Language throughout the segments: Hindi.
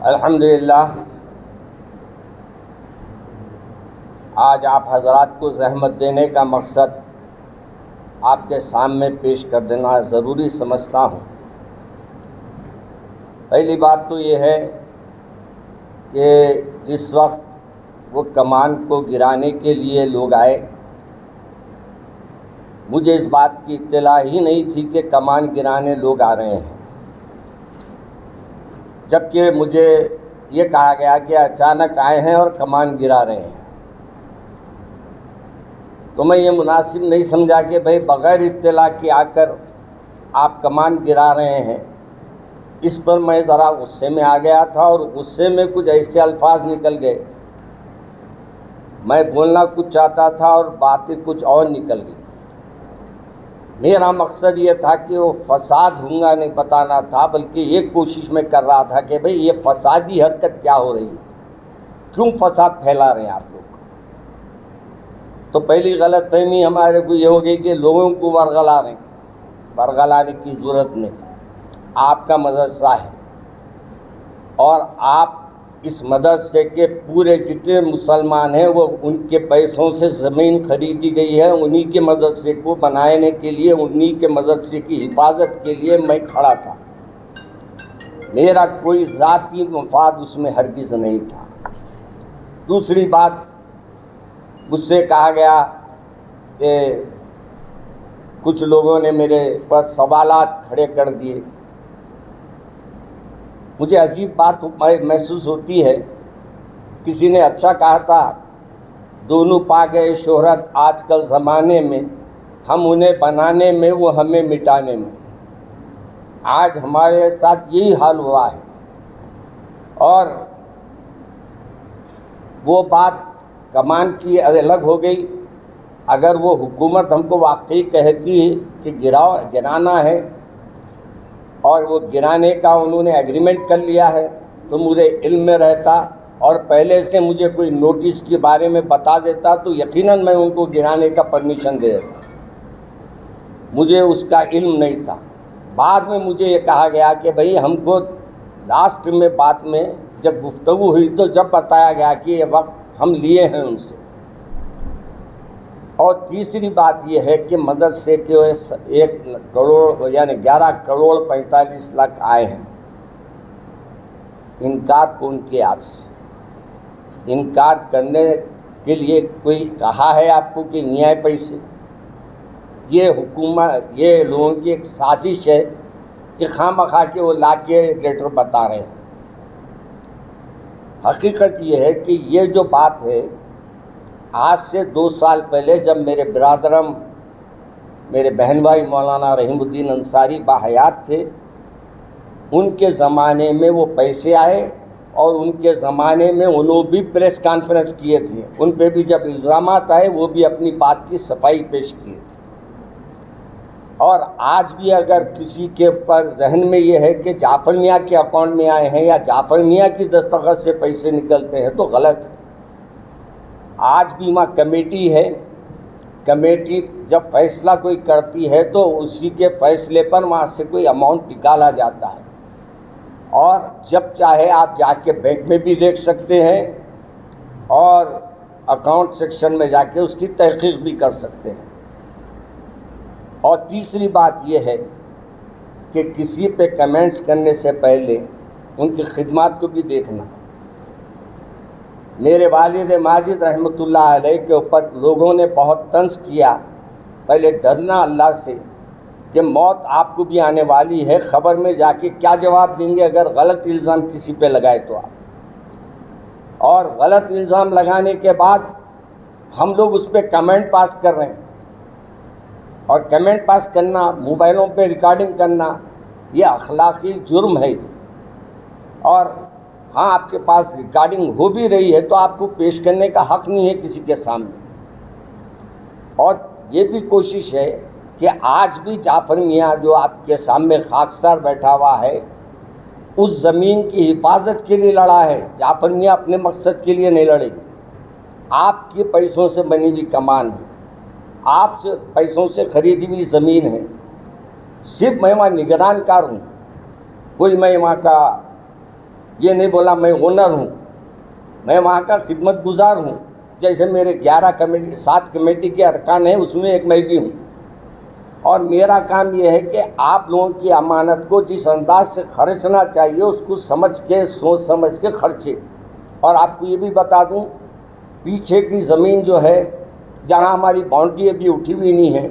अल्हम्दुलिल्लाह, आज आप हज़रात को ज़हमत देने का मकसद आपके सामने पेश कर देना ज़रूरी समझता हूँ। पहली बात तो ये है कि जिस वक्त वो कमान को गिराने के लिए लोग आए, मुझे इस बात की इत्तला ही नहीं थी कि कमान गिराने लोग आ रहे हैं, जबकि मुझे ये कहा गया कि अचानक आए हैं और कमान गिरा रहे हैं। तो मैं ये मुनासिब नहीं समझा कि भाई बग़ैर इत्तला के आकर आप कमान गिरा रहे हैं। इस पर मैं ज़रा गुस्से में आ गया था और गुस्से में कुछ ऐसे अल्फाज निकल गए, मैं बोलना कुछ चाहता था और बातें कुछ और निकल गई। मेरा मकसद ये था कि वो फसाद होगा नहीं बताना था, बल्कि ये कोशिश मैं कर रहा था कि भाई ये फसादी हरकत क्या हो रही है, क्यों फसाद फैला रहे हैं आप लोग। तो पहली गलतफहमी हमारे को ये हो गई कि लोगों को वरगला रहे हैं। वरगलाने की ज़रूरत नहीं, आपका मदरसा है और आप इस मदरसे के पूरे जितने मुसलमान हैं वो उनके पैसों से ज़मीन खरीदी गई है। उन्हीं के मदरसे को बनाने के लिए, उन्हीं के मदरसे की हिफाजत के लिए मैं खड़ा था। मेरा कोई ज़ाती मफाद उसमें हरगिज़ नहीं था। दूसरी बात, मुझसे कहा गया कि कुछ लोगों ने मेरे पर सवालात खड़े कर दिए। मुझे अजीब बात महसूस होती है। किसी ने अच्छा कहा था, दोनों पा गए शोहरत आजकल ज़माने में, हम उन्हें बनाने में, वो हमें मिटाने में। आज हमारे साथ यही हाल हुआ है। और वो बात कमान की अलग हो गई। अगर वो हुकूमत हमको वाकई कहती है कि गिराना है और वो गिराने का उन्होंने एग्रीमेंट कर लिया है, तो मुझे इल्म में रहता और पहले से मुझे कोई नोटिस के बारे में बता देता तो यकीनन मैं उनको गिराने का परमिशन दे देता। मुझे उसका इल्म नहीं था। बाद में मुझे ये कहा गया कि भाई हमको लास्ट में बात में जब गुफ्तगू हुई तो जब बताया गया कि ये वक्त हम लिए हैं उनसे। और तीसरी बात यह है कि मदरसे के 1 करोड़ यानी 11 करोड़ 45 लाख आए हैं। इनकार कौन किया आपसे? इनकार करने के लिए कोई कहा है आपको कि नहीं आए पैसे? ये हुकूमत, ये लोगों की एक साजिश है कि खामखा के वो ला के लेटर बता रहे हैं। हकीकत ये है कि ये जो बात है, आज से 2 साल पहले जब मेरे बिरादरम, मेरे बहन भाई मौलाना रहीमुद्दीन अंसारी बाहयात थे, उनके ज़माने में वो पैसे आए और उनके ज़माने में उन्होंने भी प्रेस कॉन्फ्रेंस किए थे। उन पे भी जब इल्ज़ामात आए वो भी अपनी बात की सफाई पेश किए थे। और आज भी अगर किसी के ऊपर जहन में ये है कि जाफ़र मियाँ के अकाउंट में आए हैं या जाफ़र मियाँ की दस्तखत से पैसे निकलते हैं, तो गलत है। आज भी वहाँ कमेटी है। कमेटी जब फैसला कोई करती है तो उसी के फैसले पर वहाँ से कोई अमाउंट निकाला जाता है और जब चाहे आप जाके बैंक में भी देख सकते हैं और अकाउंट सेक्शन में जाके उसकी तहकीक भी कर सकते हैं। और तीसरी बात यह है कि किसी पे कमेंट्स करने से पहले उनकी खिदमत को भी देखना। मेरे वालिद माजिद रहमतुल्लाह अलैह के ऊपर लोगों ने बहुत तंज किया। पहले डरना अल्लाह से कि मौत आपको भी आने वाली है, ख़बर में जाके क्या जवाब देंगे अगर गलत इल्ज़ाम किसी पे लगाए तो आप। और गलत इल्ज़ाम लगाने के बाद हम लोग उस पर कमेंट पास कर रहे हैं, और कमेंट पास करना, मोबाइलों पे रिकॉर्डिंग करना, ये अखलाकी जुर्म है। और हाँ, आपके पास रिकॉर्डिंग हो भी रही है तो आपको पेश करने का हक़ नहीं है किसी के सामने। और ये भी कोशिश है कि आज भी जाफ़र मियाँ जो आपके सामने खाकसार बैठा हुआ है, उस ज़मीन की हिफाजत के लिए लड़ा है। जाफ़र मियाँ अपने मकसद के लिए नहीं लड़े। आपके पैसों से बनी हुई कमान है, आपसे पैसों से ख़रीदी हुई ज़मीन है। सिर्फ मैं वहाँ निगरानकार हूँ, कोई मैं वहाँ का ये नहीं बोला मैं ओनर हूँ, मैं वहाँ का खिदमत गुजार हूँ। जैसे मेरे 7 कमेटी के अरकान हैं, उसमें एक मैं भी हूँ। और मेरा काम ये है कि आप लोगों की अमानत को जिस अंदाज से खर्चना चाहिए उसको समझ के, सोच समझ के खर्चे। और आपको ये भी बता दूँ, पीछे की ज़मीन जो है जहाँ हमारी बाउंड्री अभी उठी हुई नहीं है,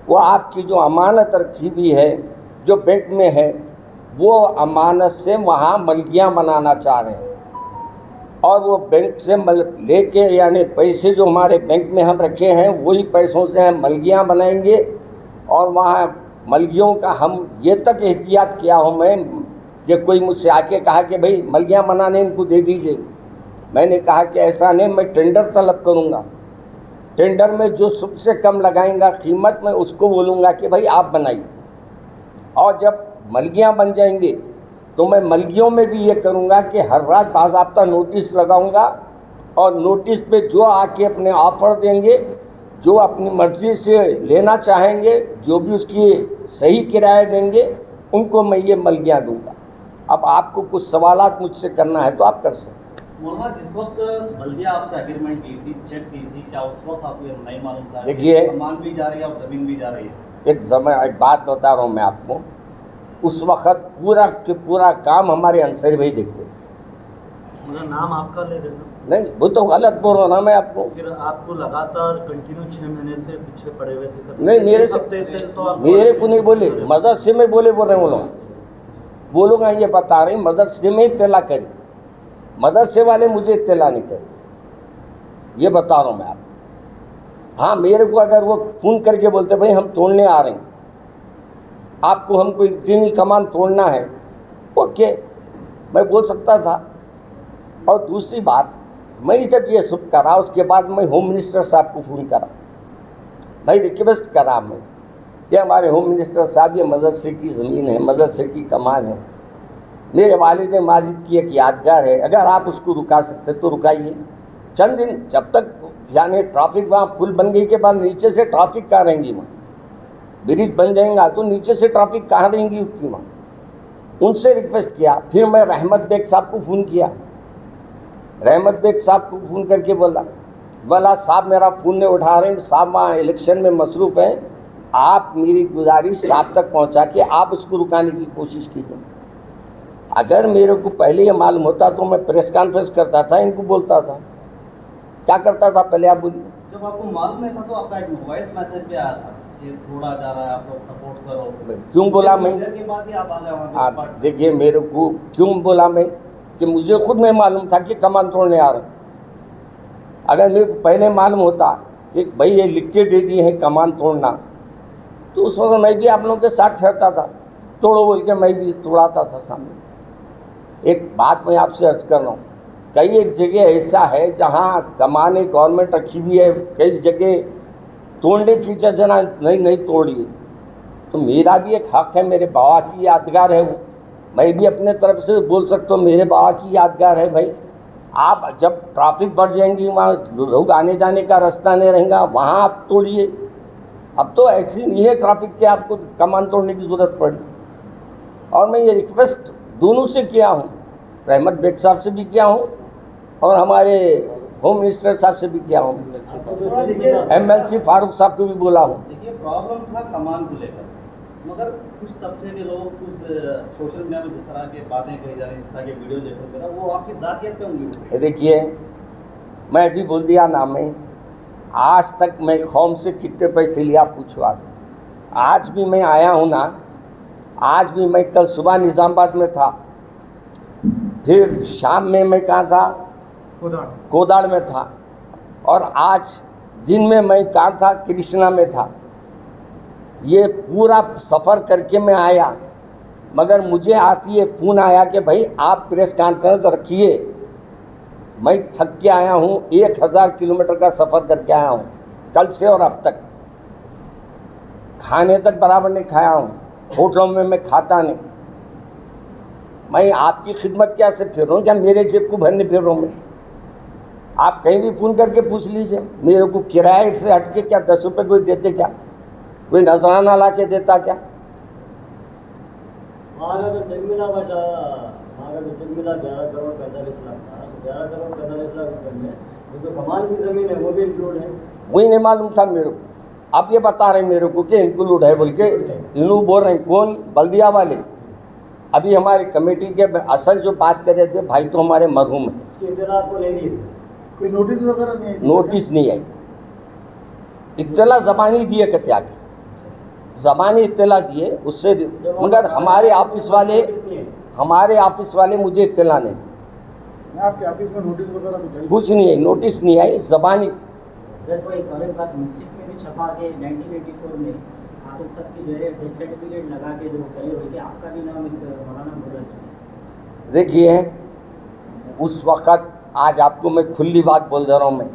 वो आपकी जो अमानत रखी हुई है जो बैंक में है, वो अमानत से वहाँ मलकियाँ बनाना चाह रहे हैं। और वो बैंक से लेके, यानी पैसे जो हमारे बैंक में हम रखे हैं वही पैसों से हम मलकियाँ बनाएंगे। और वहाँ मलकियों का हम ये तक एहतियात किया हूँ मैं कि कोई मुझसे आके कहा कि भाई मलकियाँ बनाने इनको दे दीजिए, मैंने कहा कि ऐसा नहीं, मैं टेंडर तलब करूँगा। टेंडर में जो सबसे कम लगाएंगा कीमत, मैं उसको बोलूँगा कि भाई आप बनाइए। और जब मलकियाँ बन जाएंगे तो मैं मलकियों में भी ये करूँगा कि हर रात बाज़ाब्ता नोटिस लगाऊँगा। और नोटिस पे जो आके अपने ऑफ़र देंगे, जो अपनी मर्ज़ी से लेना चाहेंगे, जो भी उसकी सही किराया देंगे, उनको मैं ये मलकियाँ दूँगा। अब आपको कुछ सवालात मुझसे करना है तो आप कर सकते हैं। मौलाना, जिस वक्त बल्दिया आपसे एग्रीमेंट की थी, चेक दी थी, क्या उस वक्त आपको ये नहीं मालूम था? देखिए, सामान भी जा रही है और ज़मीन भी जा रही है। एक बात बता रहा हूँ मैं आपको, उस वक़्त पूरा के पूरा काम हमारे अंसारी भाई देखते थे। मगर नाम आपका ले देना नहीं, वो तो गलत बोल रहा ना मैं आपको। फिर आपको लगातार कंटिन्यू 6 महीने से पीछे पड़े हुए थे। नहीं, मेरे को नहीं बोले, मदरसे में बोल रहे हैं वो लोग। वो लोग ये बता रहे हैं मदरसे में इत्तला करी, मदरसे वाले मुझे इत्तला नहीं करी, ये बता रहा हूँ मैं आपको। हाँ, मेरे को अगर वो फ़ोन करके बोलते भाई हम तोड़ने आ रहे हैं, आपको हमको इतनी कमान तोड़ना है, ओके, मैं बोल सकता था। और दूसरी बात, मैं जब ये सब करा उसके बाद मैं होम मिनिस्टर साहब को फ़ोन करा, भाई रिक्वेस्ट करा मैं कि हमारे होम मिनिस्टर साहब, ये मदरसे की ज़मीन है, मदरसे की कमान है, मेरे वालिद माजिद की एक यादगार है, अगर आप उसको रुका सकते तो रुकाइए चंद दिन, जब तक यानी ट्रैफिक, वहाँ पुल बन गई के बाद नीचे से ट्रैफिक कहाँ रहेंगी, वहाँ ब्रिज बन जाएगा तो नीचे से ट्रैफिक कहाँ रहेंगी उतनी वहाँ। उनसे रिक्वेस्ट किया। फिर मैं रहमत बेग साहब को फ़ोन किया, रहमत बेग साहब को फ़ोन करके बोला साहब मेरा फ़ोन नहीं उठा रहे हैं, साहब वहाँ इलेक्शन में मसरूफ़ हैं, आप मेरी गुजारिश साहब तक पहुँचा के आप उसको रुकाने की कोशिश कीजिए। अगर मेरे को पहले ये मालूम होता तो मैं प्रेस कॉन्फ्रेंस करता था, इनको बोलता था। क्या करता था पहले आप बोलिए। जब आपको मालूम नहीं था तो आपका एक वॉइस मैसेज भी आया था कि थोड़ा जा रहा है, आप लोग सपोर्ट करो। क्यों बोला मैं? के बाद ही आप आ गए वहाँ पे। देखिए, मेरे को क्यों बोला मैं कि मुझे खुद में मालूम था कि कमान तोड़ने आ रहे हैं। अगर मेरे को पहले मालूम होता कि भाई ये लिख के दे दिए हैं कमान तोड़ना, तो उस वक्त मैं भी आप लोगों के साथ ठहरता था, तोड़ो बोल के मैं भी तोड़ाता था सामने। एक बात मैं आपसे अर्ज कर रहा हूँ, कई एक जगह ऐसा है जहाँ कमाने गवर्नमेंट रखी हुई है, कई जगह तोड़ने की जना नहीं तोड़िए, तो मेरा भी एक हक़ है, मेरे बाबा की यादगार है वो, मैं भी अपने तरफ से बोल सकता हूँ मेरे बाबा की यादगार है। भाई आप जब ट्रैफिक बढ़ जाएंगी, वहाँ लोग आने जाने का रास्ता नहीं रहेगा, वहाँ आप तोड़िए। अब तो ऐसी नहीं है ट्रैफिक के आपको कमान तोड़ने की ज़रूरत पड़ी। और मैं ये रिक्वेस्ट दोनों से किया हूँ, रहमत बेग साहब से भी किया हूँ और हमारे होम मिनिस्टर साहब से भी किया हूँ, MLC फारूक साहब को भी बोला हूँ। देखिए, प्रॉब्लम था कमान को लेकर, मगर कुछ तबके के लोग, कुछ सोशल मीडिया में जिस तरह की बातें कही जा रही हैं, जिस तरह के वीडियो देखने को, वो आपकी ज़ातियत पे उंगली उठ रही है। देखिए, मैं भी बोल दिया नाम में, आज तक मैं कौम से कितने पैसे लिया पूछो आप। आज भी मैं आया हूँ ना, आज भी मैं कल सुबह निज़ामाबाद में था, फिर शाम में मैं कहाँ था, कोदाड़ में था, और आज दिन में मैं कहाँ था, कृष्णा में था। ये पूरा सफ़र करके मैं आया, मगर मुझे आती है फ़ोन आया कि भाई आप प्रेस कॉन्फ्रेंस रखिए, मैं थक के आया हूँ, 1000 किलोमीटर का सफ़र करके आया हूँ कल से, और अब तक खाने तक बराबर नहीं खाया हूँ, होटलों में मैं खाता नहीं। मैं आपकी खिदमत क्या से फिर रहा हूँ, क्या मेरे जेब को भरने फिर रहा हूँ मैं? आप कहीं भी फ़ोन करके पूछ लीजिए, मेरे को किराए से हट के क्या 10 रुपये कोई देते, क्या कोई नजराना ला के देता क्या? वहाँ का जो चेक मिला 11 करोड़ 45 लाख था, तो 11 करोड़ 45 लाख रुपए में वो जो कमान की ज़मीन है वो भी इंक्लूड है। वही नहीं मालूम था मेरे को। आप ये बता रहे हैं मेरे को कि इंक्लूड है बोल के, इन्हों बोल रहे हैं कौन? बल्दिया वाले। अभी हमारी कमेटी के असल जो बात कर रहे थे भाई तो हमारे मरहूम हैं, उसकी इत्तला आपको नहीं दी थी? कोई नोटिस वगैरह नहीं आई? नोटिस नहीं आई। इत्तला ज़बानी दिए कि त्याग, ज़बानी इत्तला दिए उससे, मगर हमारे ऑफिस वाले मुझे इत्तला नहीं दी। आपके ऑफिस में नोटिस वगैरह कुछ आई? कुछ नहीं है, नोटिस नहीं आई, ज़बानी। अगर कोई और एक बात मुंसिफ में भी छपा के 1984 में आतिफ साहब की जो है डेथ सर्टिफिकेट लगा के जो करे हुए कि आपका भी नाम एक मौलाना बोल रहा है इसमें। देखिए उस वक़्त, आज आपको मैं खुली बात बोल दे रहा हूँ, मैं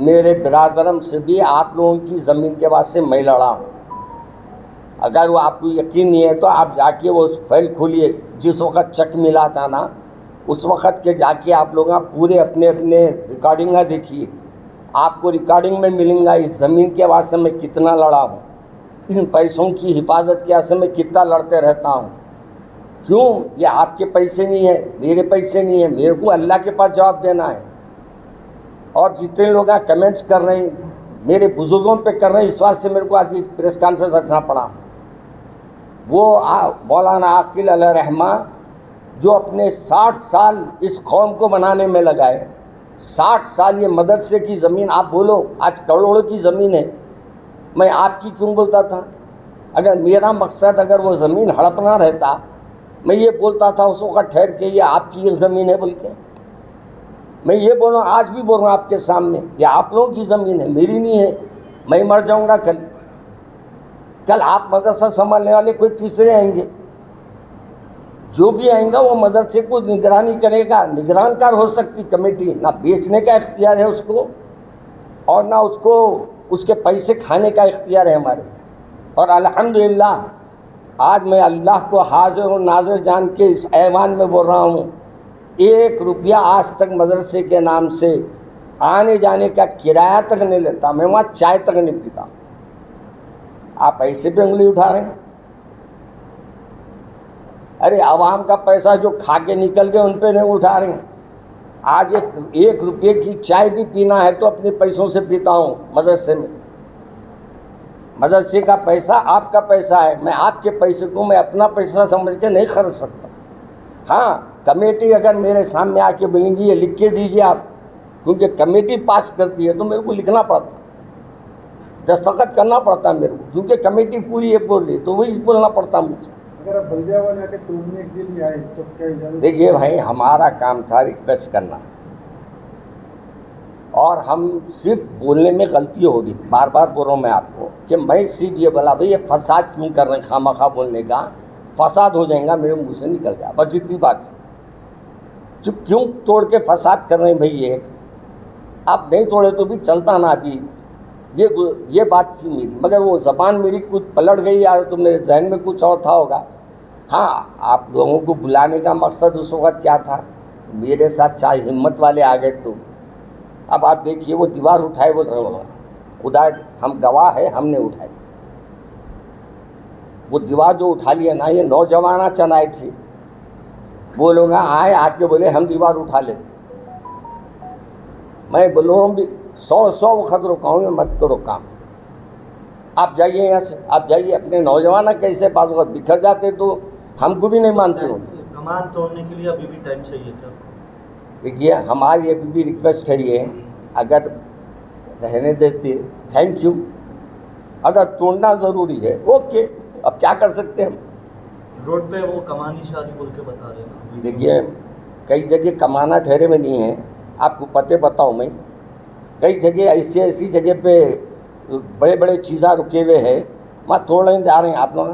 मेरे बिरादरम से भी आप लोगों की ज़मीन के वास्ते मैं लड़ा हूँ। अगर वो आपको यकीन नहीं है तो आप जाके वो फाइल खोलिए, जिस वक़्त चेक मिला था ना उस वक़्त के जाके आप लोग पूरे अपने अपने रिकॉर्डिंग देखिए, आपको रिकॉर्डिंग में मिलेंगा इस ज़मीन के वास्ते मैं कितना लड़ा हूँ, इन पैसों की हिफाजत के वास्ते मैं कितना लड़ते रहता हूँ। क्यों? ये आपके पैसे नहीं है, मेरे पैसे नहीं है, मेरे को अल्लाह के पास जवाब देना है। और जितने लोग कमेंट्स कर रहे हैं मेरे बुज़ुर्गों पे कर रहे हैं, इस वास्ते मेरे को आज प्रेस कॉन्फ्रेंस रखना पड़ा। वो मौलाना आकिल अलैहि रहमा जो अपने 60 साल इस कौम को बनाने में लगाए, 60 साल ये मदरसे की ज़मीन, आप बोलो आज करोड़ों की ज़मीन है, मैं आपकी क्यों बोलता था? अगर मेरा मकसद अगर वो ज़मीन हड़पना रहता, मैं ये बोलता था उस वक़्त ठहर के ये आपकी ज़मीन है बोल के। मैं ये बोल रहा हूँ, आज भी बोल रहा हूँ आपके सामने, ये आप लोगों की ज़मीन है, मेरी नहीं है। मैं मर जाऊँगा कल आप मदरसा संभालने वाले कोई तीसरे आएंगे, जो भी आएगा वो मदरसे को निगरानी करेगा। निगरानकार हो सकती कमेटी, ना बेचने का इख्तियार है उसको और ना उसको उसके पैसे खाने का इख्तियार है हमारे। और अल्हम्दुलिल्लाह आज मैं अल्लाह को हाज़िर और नाज़िर जान के इस ऐवान में बोल रहा हूँ, 1 रुपया आज तक मदरसे के नाम से आने जाने का किराया तक नहीं लेता, मैं वहाँ चाय तक नहीं पीता। आप ऐसे पे उंगली उठा रहे हैं? अरे आवाम का पैसा जो खा के निकल गए उन पे नहीं उठा रहे हैं। आज 1 रुपये की चाय भी पीना है तो अपने पैसों से पीता हूँ मदरसे में। मदरसे का पैसा आपका पैसा है, मैं आपके पैसे को मैं अपना पैसा समझ के नहीं खर्च सकता। हाँ, कमेटी अगर मेरे सामने आके बोलेंगी ये लिख के दीजिए आप, क्योंकि कमेटी पास करती है तो मेरे को लिखना पड़ता, दस्तखत करना पड़ता मेरे को, क्योंकि कमेटी पूरी है बोल रही तो वही बोलना पड़ता मुझे। अगर आप बल्दिया वाले आके तोड़ने के लिए आए तो क्या इजाज़त? देखिए भाई, हमारा काम था रिक्वेस्ट करना, और हम सिर्फ बोलने में गलती होगी। बार बार बोल रहा हूँ मैं आपको कि मैं सिर्फ ये बोला भाई ये फसाद क्यों कर रहे हैं, खामखा बोलने का फसाद हो जाएगा, मेरे मुँह से निकल गया, बस इतनी बात है। चुप क्यों तोड़ के फसाद कर रहे हैं भाई? ये आप नहीं तोड़े तो भी चलता ना। अभी ये बात थी मेरी, मगर वो ज़बान मेरी कुछ पलट गई या तो मेरे जहन में कुछ और था होगा। हाँ, आप लोगों को बुलाने का मकसद उस वक़्त क्या था? मेरे साथ चाहे हिम्मत वाले आ गए तो अब आप देखिए वो दीवार उठाए बोल रहे हो, खुदा हम गवाह है, हमने उठाई वो दीवार जो उठा लिया ना, ये नौजवान चलाए थे, वो लोग आए आके बोले हम दीवार उठा लेते। मैं बोल रहा हूँ भी 100 वक्त रुकाऊँ, मत करो काम, आप जाइए यहाँ से, आप जाइए। अपने नौजवान कैसे पास वक्त बिखर जाते तो हमको भी नहीं मानते हो। कमान तोड़ने के लिए अभी भी टाइम चाहिए था। देखिए हमारी अभी भी रिक्वेस्ट है ये, अगर रहने देते थैंक यू, अगर तोड़ना ज़रूरी है ओके, अब क्या कर सकते हैं हम? रोड पे वो कमानी शादी बोल के बता रहे हैं। देखिए कई जगह कमाना ठहरे में नहीं है, आपको पते बताऊँ मैं, कई जगह ऐसी जगह पे बड़े बड़े चीज़ा रुके हुए हैं, वहाँ तोड़ने जा रहे हैं आप लोग।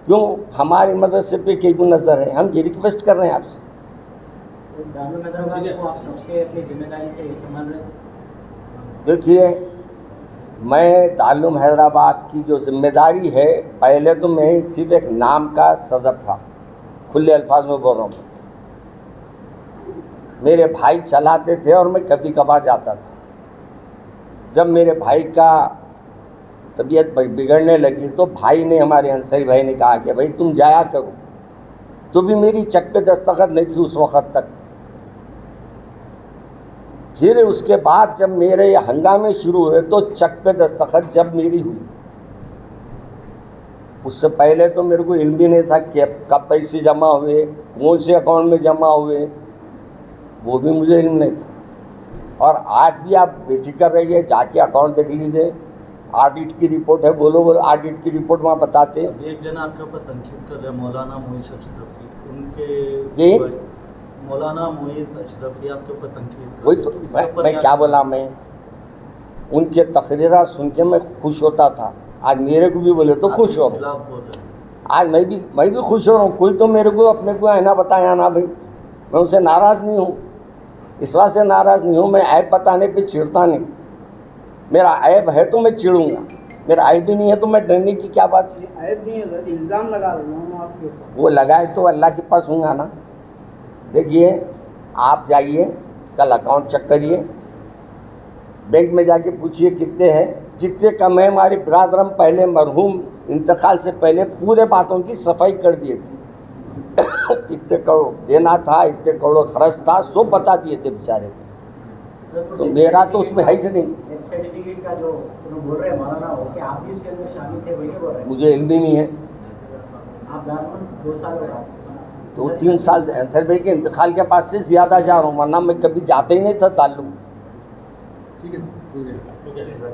क्यों? हमारी मदरसे पे कई को नज़र है, हम ये रिक्वेस्ट कर रहे हैं आपसे। दारुल हैदराबाद को आप कब से अपनी जिम्मेदारी से संभाल रहे थे? देखिए मैं दारुल हैदराबाद की जो जिम्मेदारी है, पहले तो मैं सिर्फ एक नाम का सदर था, खुले अल्फाज में बोल रहा हूँ। मेरे भाई चलाते थे और मैं कभी कभार जाता था। जब मेरे भाई का तबीयत बिगड़ने लगी तो भाई ने, हमारे अंसारी भाई ने कहा कि भाई तुम जाया करो, तो भी मेरी चेक पे दस्तखत नहीं थी उस वक़्त तक। फिर उसके बाद जब मेरे ये हंगामे शुरू हुए तो चेक पे दस्तखत जब मेरी हुई, उससे पहले तो मेरे को इल्म भी नहीं था कि कब पैसे जमा हुए, कौन से अकाउंट में जमा हुए, वो भी मुझे इल्म नहीं था। और आज भी आप बेफिक्र रहिए, जाके अकाउंट देख लीजिए, ऑडिट की रिपोर्ट है, बोलो ऑडिट की रिपोर्ट वहाँ बताते। एक जना आपके ऊपर तनकीद कर रहे हैं, मौलाना मोइस अशरफी, जी? उनके मौलाना मोइस अशरफी आपके ऊपर तनकीद कर वही रहे तो हैं, इसके ऊपर मैं क्या बोला, मैं उनके तकरीरा सुन के मैं खुश होता था। आज मेरे को भी बोले तो खुश हो, खिलाफ बोल रहे हैं। आज मैं भी खुश हो रहा हूँ। कोई तो मेरे को अपने को है ना बताया ना भाई, मैं उनसे नाराज़ नहीं हूँ, इस बात से नाराज़ नहीं हूँ। मैं ऐब बताने पे चिढ़ता नहीं, मेरा ऐब है तो मैं चिढ़ूँगा, मेरा ऐब भी नहीं है तो मैं डरने की क्या बात है। ऐब नहीं है, इल्ज़ाम लगा रहे हैं आपके ऊपर। वो लगाए तो अल्लाह के पास होगा ना। देखिए, आप जाइए कल अकाउंट चेक करिए, बैंक में जाके पूछिए कितने हैं, जितने कम है। हमारे बिरादरम पहले मरहूम इंतकाल से पहले पूरे बातों की सफाई कर दिए थे। इतने करोड़ देना था, इतने करोड़ खर्च था, सब बता दिए थे बेचारे। तो मेरा तो उसमें है ही नहीं। डेथ सर्टिफिकेट का जो बोल रहे हैं मौलाना हो कि आप भी इसके अंदर शामिल थे, वही क्या बोल रहे हैं? मुझे इल्म भी नहीं है। आप दारुल 2 साल हो रहा था, 2-3 साल से अंसर भाई के इंतकाल के पास से ज़्यादा जा रहा हूँ, वरना मैं कभी जाते ही नहीं था ताल्लुक। ठीक है, शुक्रिया।